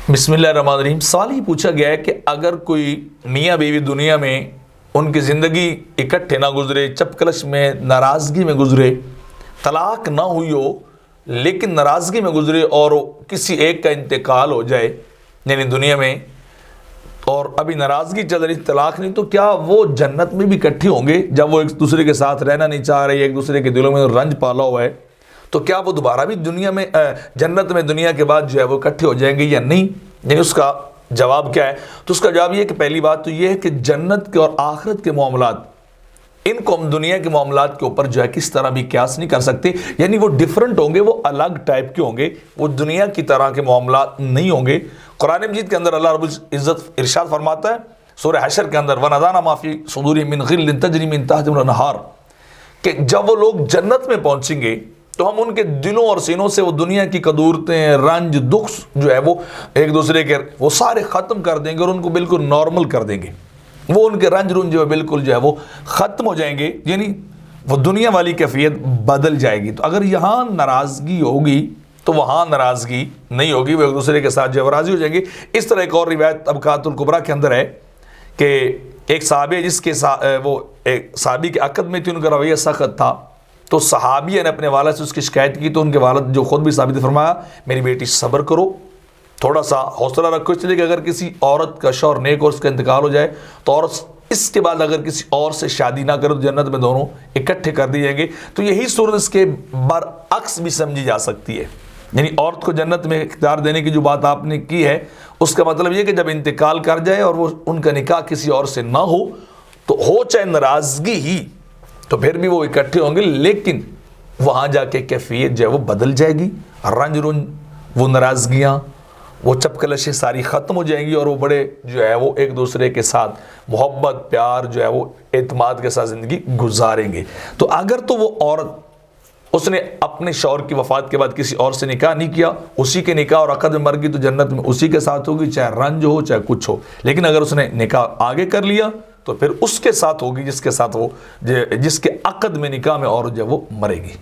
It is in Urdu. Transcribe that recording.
بسم اللہ الرحمن الرحیم۔ سوال یہ پوچھا گیا ہے کہ اگر کوئی میاں بیوی دنیا میں ان کی زندگی اکٹھے نہ گزرے، چپکلش میں، ناراضگی میں گزرے، طلاق نہ ہوئی ہو لیکن ناراضگی میں گزرے اور کسی ایک کا انتقال ہو جائے یعنی دنیا میں، اور ابھی ناراضگی چل رہی، طلاق نہیں، تو کیا وہ جنت میں بھی اکٹھے ہوں گے؟ جب وہ ایک دوسرے کے ساتھ رہنا نہیں چاہ رہے، ایک دوسرے کے دلوں میں رنج پالا ہوا ہے، تو کیا وہ دوبارہ بھی دنیا میں جنت میں دنیا کے بعد جو ہے وہ اکٹھے ہو جائیں گے یا نہیں؟ یعنی اس کا جواب کیا ہے؟ تو اس کا جواب یہ ہے کہ پہلی بات تو یہ ہے کہ جنت کے اور آخرت کے معاملات، ان کو ہم دنیا کے معاملات کے اوپر جو ہے کس طرح بھی قیاس نہیں کر سکتے، یعنی وہ ڈیفرنٹ ہوں گے، وہ الگ ٹائپ کے ہوں گے، وہ دنیا کی طرح کے معاملات نہیں ہوں گے۔ قرآن مجید کے اندر اللہ رب العزت ارشاد فرماتا ہے سورہ حشر کے اندر، وَنَزَعْنَا مَا فِي صُدُورِهِم مِّن غِلٍّ تَجْرِي مِن تَحْتِهِمُ الْأَنْهَارُ، کہ جب وہ لوگ جنت میں پہنچیں گے تو ہم ان کے دلوں اور سینوں سے وہ دنیا کی قدورتیں، رنج، دکھ جو ہے وہ ایک دوسرے کے وہ سارے ختم کر دیں گے اور ان کو بالکل نارمل کر دیں گے، وہ ان کے رنج جو ہے بالکل جو ہے وہ ختم ہو جائیں گے، یعنی وہ دنیا والی کیفیت بدل جائے گی۔ تو اگر یہاں ناراضگی ہوگی تو وہاں ناراضگی نہیں ہوگی، وہ ایک دوسرے کے ساتھ جو ہے راضی ہو جائیں گے۔ اس طرح ایک اور روایت طبقات الکبریٰ کے اندر ہے کہ ایک صحابی جس کے وہ ایک صحابی کے عقد میں تھی، ان کا رویہ سخت تھا، تو صحابیہ نے اپنے والد سے اس کی شکایت کی، تو ان کے والد جو خود بھی ثابت فرمایا، میری بیٹی صبر کرو، تھوڑا سا حوصلہ رکھو، اس لیے کہ اگر کسی عورت کا شوہر نیک اور اس کا انتقال ہو جائے تو عورت اس کے بعد اگر کسی اور سے شادی نہ کرے تو جنت میں دونوں اکٹھے کر دیے جائیں گے۔ تو یہی صورت اس کے برعکس بھی سمجھی جا سکتی ہے، یعنی عورت کو جنت میں اختیار دینے کی جو بات آپ نے کی ہے، اس کا مطلب یہ کہ جب انتقال کر جائے اور وہ ان کا نکاح کسی اور سے نہ ہو تو ہو چاہے ناراضگی ہی، تو پھر بھی وہ اکٹھے ہوں گے، لیکن وہاں جا کے کیفیت جو ہے وہ بدل جائے گی، رنج رنج، وہ ناراضگیاں، وہ چپکلشیں ساری ختم ہو جائیں گی، اور وہ بڑے جو ہے وہ ایک دوسرے کے ساتھ محبت، پیار جو ہے وہ اعتماد کے ساتھ زندگی گزاریں گے۔ تو اگر تو وہ عورت اس نے اپنے شوہر کی وفات کے بعد کسی اور سے نکاح نہیں کیا، اسی کے نکاح اور عقد میں مر گئی تو جنت میں اسی کے ساتھ ہوگی، چاہے رنج ہو چاہے کچھ ہو۔ لیکن اگر اس نے نکاح آگے کر لیا تو پھر اس کے ساتھ ہوگی جس کے ساتھ وہ جس کے عقد میں نکاح میں اور جو وہ مرے گی۔